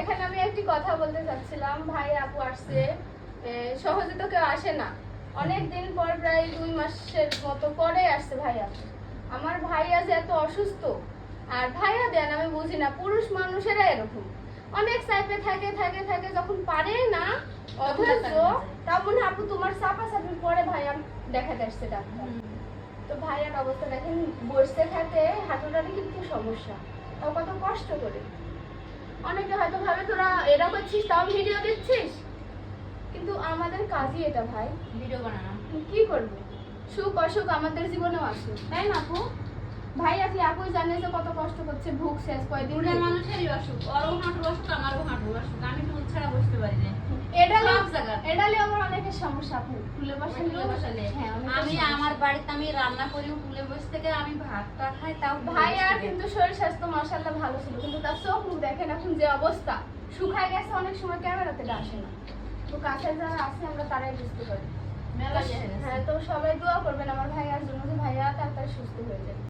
দেখেন আমি একটি কথা বলতে চাচ্ছিলাম, ভাই আপু আসছে, সহজে তো কেউ আসে না। অনেক দিন পর প্রায় 2 মাসের মতো পরে আসছে ভাইয়া। আমার ভাইয়া যে এত অসুস্থ, আর ভাইয়া দেন আমি বুঝি না, পুরুষ মানুষেরা এরকম অনেক চাইপে থাকে থাকে থাকে, যখন পারে না অধৈর্য, তাও মনে আপু তোমার চাপা চাপির পরে ভাইয়া দেখাতে আসছে ডাক্তার। তো ভাইয়ার অবস্থা দেখেন, বসতে থাকে হাঁটুটারই কিন্তু সমস্যা, তাও কত কষ্ট করে। অনেকে হয়তো ভাবে তোরা এরা করছিস তাও ভিডিও দিচ্ছিস, কিন্তু আমাদের কাজই এটা ভাই, ভিডিও বানানো। কি করবো, সুখ অসুখ আমাদের জীবনেও আসে, তাই না আপু? ভাই আসলে আপুই জানে যে কত কষ্ট করছে, ভুক শেষ কয়দিন বুড়া মানুষেরই অসুখ, ওরও হাঁটু অসুখ, আমারও হাঁটু অসুখ, আমি টুল ছাড়া বসতে পারি না। এডালে আমার অনেকের সমস্যা আপু, তুলে বসালে হ্যাঁ আমি আমার বাড়িতে আমি রান্না করি টুলে বসে থেকে, আমি ভাতটা খাই তাও ভাই। আর কিন্তু শরীর স্বাস্থ্য মাশাআল্লাহ ভালো ছিল, কিন্তু তার চোখ মুখ দেখেন এখন যে অবস্থা, শুকায় গেছে, অনেক সময় ক্যামেরাতে আসে না। তো কাছে যারা আছে আমরা তারাই বুঝতে পারি। মেলা হ্যাঁ, তো সবাই দোয়া করবেন আমার ভাইয়ার জন্য, যে ভাইয়া তাড়াতাড়ি সুস্থ হয়ে যায়।